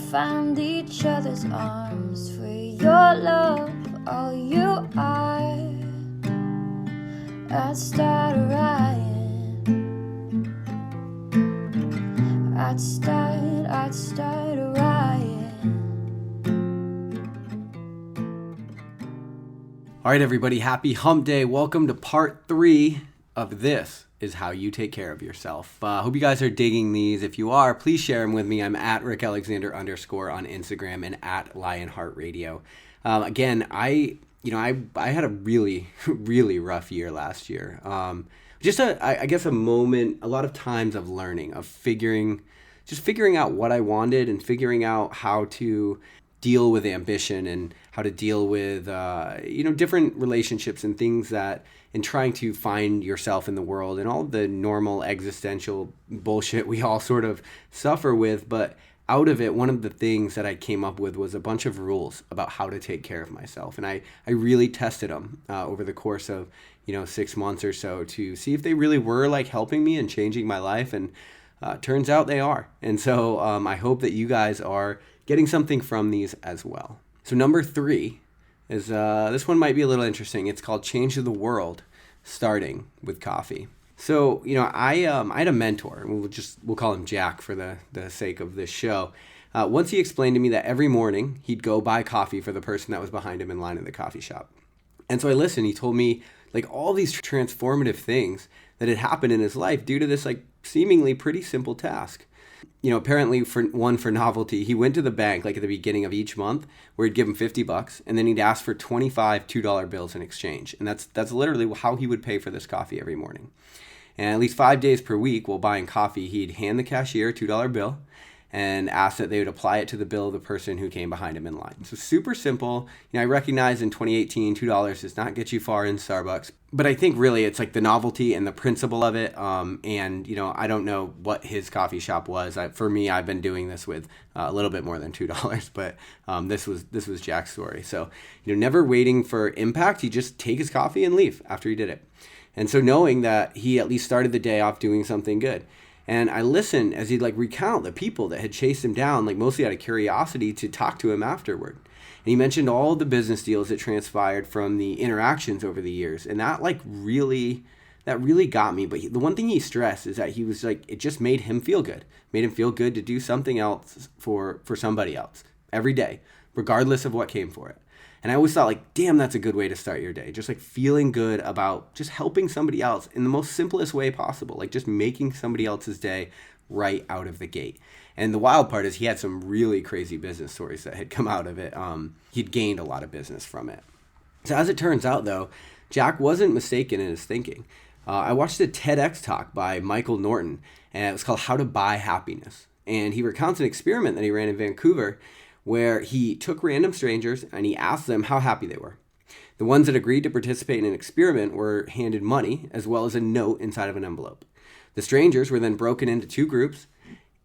found each other's arms. For your love, all you are. I'd start a riot. I'd start a riot. All right, everybody, happy hump day. Welcome to part 3 of This Is How You Take Care of Yourself. Hope you guys are digging these. If you are, please share them with me. I'm at @RickAlexander_ on Instagram and at LionHeartRadio. Again, I had a really, really rough year last year. I guess a moment, a lot of times of learning, of figuring out what I wanted and figuring out how to deal with ambition and how to deal with, different relationships and things that, and trying to find yourself in the world and all the normal existential bullshit we all sort of suffer with. But out of it, one of the things that I came up with was a bunch of rules about how to take care of myself. And I really tested them over the course of, 6 months or so to see if they really were like helping me and changing my life. And turns out they are. And so I hope that you guys are getting something from these as well. So number 3 is, this one might be a little interesting. It's called Change the World, Starting with Coffee. So, I had a mentor, and we'll call him Jack for the sake of this show. Once he explained to me that every morning he'd go buy coffee for the person that was behind him in line in the coffee shop. And so I listened. He told me like all these transformative things that had happened in his life due to this like seemingly pretty simple task. Apparently for novelty, he went to the bank like at the beginning of each month where he'd give him $50 and then he'd ask for 25 $2 bills in exchange. And that's literally how he would pay for this coffee every morning. And at least 5 days per week while buying coffee, he'd hand the cashier a $2 bill and ask that they would apply it to the bill of the person who came behind him in line. So super simple. I recognize in 2018, $2 does not get you far in Starbucks. But I think really it's like the novelty and the principle of it. I don't know what his coffee shop was. For me, I've been doing this with a little bit more than $2, but this was Jack's story. So, never waiting for impact. He'd just take his coffee and leave after he did it. And so knowing that he at least started the day off doing something good. And I listened as he'd recount the people that had chased him down, mostly out of curiosity to talk to him afterward. And he mentioned all the business deals that transpired from the interactions over the years. And that really got me. But the one thing he stressed is that he was it just made him feel good. Made him feel good to do something else for somebody else every day, regardless of what came for it. And I always thought damn, that's a good way to start your day. Just feeling good about just helping somebody else in the most simplest way possible. Just making somebody else's day right out of the gate. And the wild part is he had some really crazy business stories that had come out of it. He'd gained a lot of business from it. So as it turns out though, Jack wasn't mistaken in his thinking. I watched a TEDx talk by Michael Norton, and it was called How to Buy Happiness. And he recounts an experiment that he ran in Vancouver where he took random strangers and he asked them how happy they were. The ones that agreed to participate in an experiment were handed money as well as a note inside of an envelope. The strangers were then broken into 2 groups,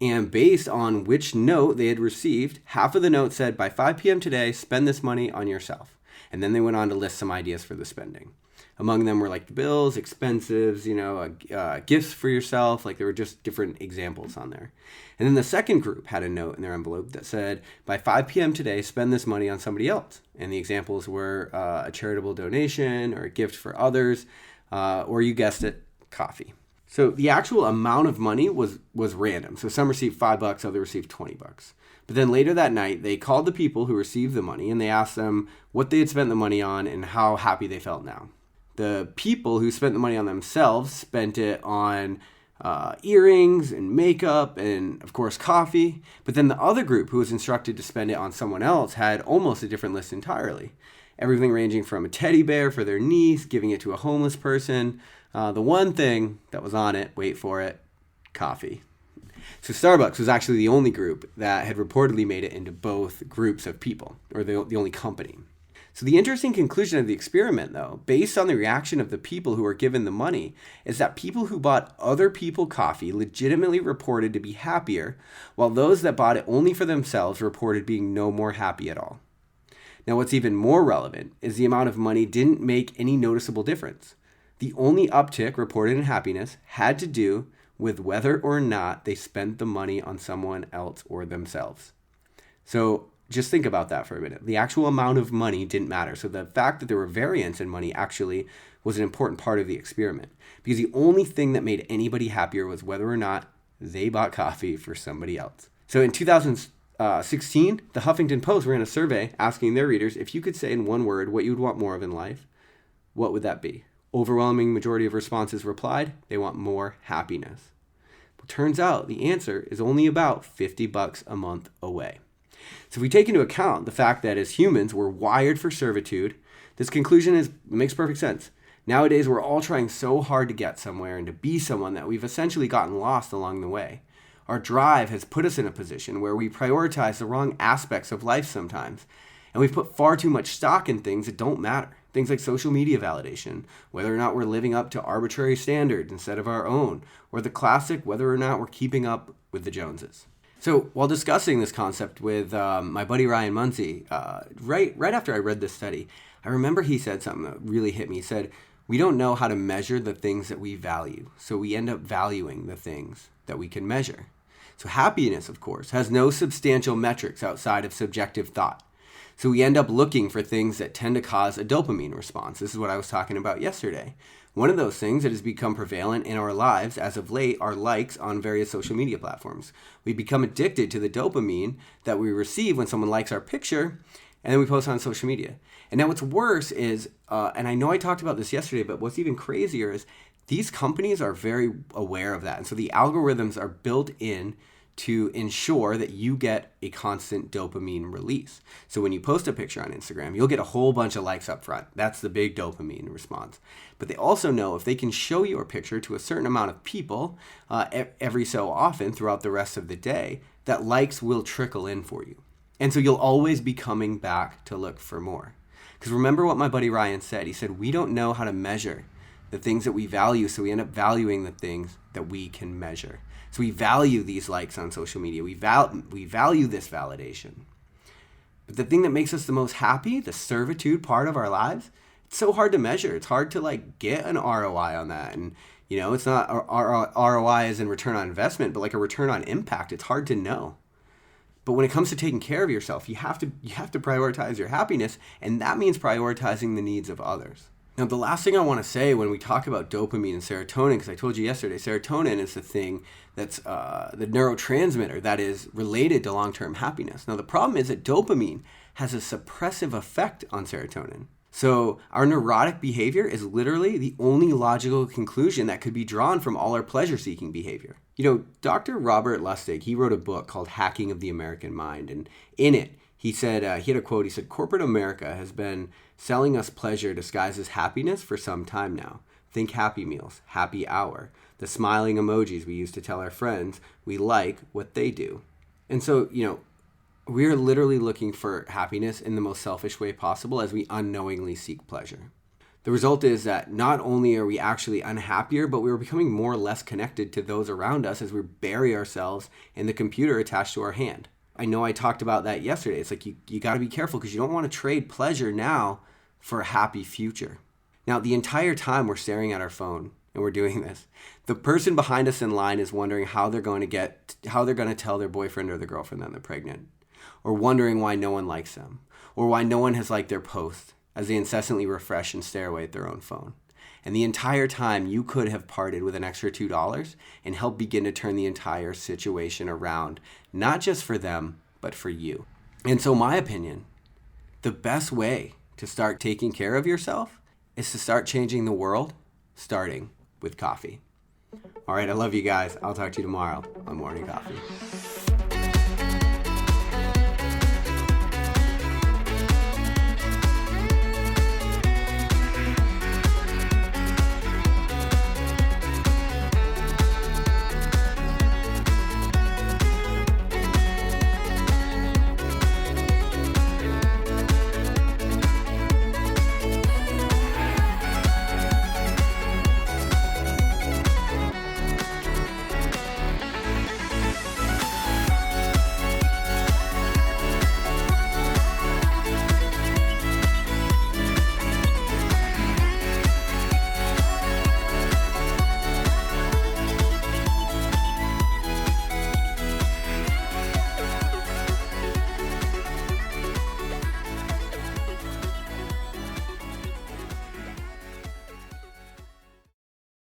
and based on which note they had received, half of the note said, by 5 p.m. today, spend this money on yourself. And then they went on to list some ideas for the spending. Among them were bills, expenses, gifts for yourself. There were just different examples on there. And then the second group had a note in their envelope that said, by 5 p.m. today, spend this money on somebody else. And the examples were a charitable donation or a gift for others, or you guessed it, coffee. So the actual amount of money was random. So some received $5, others received $20. But then later that night, they called the people who received the money and they asked them what they had spent the money on and how happy they felt now. The people who spent the money on themselves spent it on earrings and makeup and, of course, coffee. But then the other group who was instructed to spend it on someone else had almost a different list entirely. Everything ranging from a teddy bear for their niece, giving it to a homeless person. The one thing that was on it, wait for it, coffee. So Starbucks was actually the only group that had reportedly made it into both groups of people, or the only company. So the interesting conclusion of the experiment, though, based on the reaction of the people who were given the money, is that people who bought other people coffee legitimately reported to be happier, while those that bought it only for themselves reported being no more happy at all. Now, what's even more relevant is the amount of money didn't make any noticeable difference. The only uptick reported in happiness had to do with whether or not they spent the money on someone else or themselves. So just think about that for a minute. The actual amount of money didn't matter. So the fact that there were variance in money actually was an important part of the experiment, because the only thing that made anybody happier was whether or not they bought coffee for somebody else. So in 2016, the Huffington Post ran a survey asking their readers, if you could say in one word what you would want more of in life, what would that be? Overwhelming majority of responses replied, they want more happiness. But turns out the answer is only about $50 a month away. So if we take into account the fact that as humans we're wired for servitude, this conclusion makes perfect sense. Nowadays we're all trying so hard to get somewhere and to be someone that we've essentially gotten lost along the way. Our drive has put us in a position where we prioritize the wrong aspects of life sometimes, and we've put far too much stock in things that don't matter. Things like social media validation, whether or not we're living up to arbitrary standards instead of our own, or the classic, whether or not we're keeping up with the Joneses. So while discussing this concept with my buddy Ryan Munsey, right after I read this study, I remember he said something that really hit me. He said, we don't know how to measure the things that we value, so we end up valuing the things that we can measure. So happiness, of course, has no substantial metrics outside of subjective thought. So we end up looking for things that tend to cause a dopamine response. This is what I was talking about yesterday. One of those things that has become prevalent in our lives as of late are likes on various social media platforms. We become addicted to the dopamine that we receive when someone likes our picture, and then we post on social media. And now what's worse is, and I know I talked about this yesterday, but what's even crazier is these companies are very aware of that. And so the algorithms are built in to ensure that you get a constant dopamine release. So when you post a picture on Instagram, you'll get a whole bunch of likes up front. That's the big dopamine response. But they also know if they can show your picture to a certain amount of people every so often throughout the rest of the day, that likes will trickle in for you. And so you'll always be coming back to look for more. Because remember what my buddy Ryan said. He said, we don't know how to measure the things that we value, so we end up valuing the things that we can measure. So we value these likes on social media. We value this validation. But the thing that makes us the most happy, the servitude part of our lives, it's so hard to measure. It's hard to get an ROI on that. And it's not ROI as in return on investment, but like a return on impact. It's hard to know. But when it comes to taking care of yourself, you have to prioritize your happiness, and that means prioritizing the needs of others. Now, the last thing I want to say when we talk about dopamine and serotonin, because I told you yesterday, serotonin is the thing that's the neurotransmitter that is related to long-term happiness. Now, the problem is that dopamine has a suppressive effect on serotonin. So our neurotic behavior is literally the only logical conclusion that could be drawn from all our pleasure-seeking behavior. Dr. Robert Lustig, he wrote a book called Hacking of the American Mind, and in it, he said, he had a quote, he said, corporate America has been selling us pleasure disguised as happiness for some time now. Think Happy Meals, Happy Hour, the smiling emojis we use to tell our friends we like what they do. And so, we're literally looking for happiness in the most selfish way possible as we unknowingly seek pleasure. The result is that not only are we actually unhappier, but we're becoming more or less connected to those around us as we bury ourselves in the computer attached to our hand. I know I talked about that yesterday. It's like you got to be careful because you don't want to trade pleasure now for a happy future. Now, the entire time we're staring at our phone and we're doing this, the person behind us in line is wondering how they're going to tell their boyfriend or their girlfriend that they're pregnant, or wondering why no one likes them, or why no one has liked their post as they incessantly refresh and stare away at their own phone. And the entire time you could have parted with an extra $2 and helped begin to turn the entire situation around, not just for them, but for you. And so my opinion, the best way to start taking care of yourself is to start changing the world, starting with coffee. All right, I love you guys. I'll talk to you tomorrow on Morning Coffee.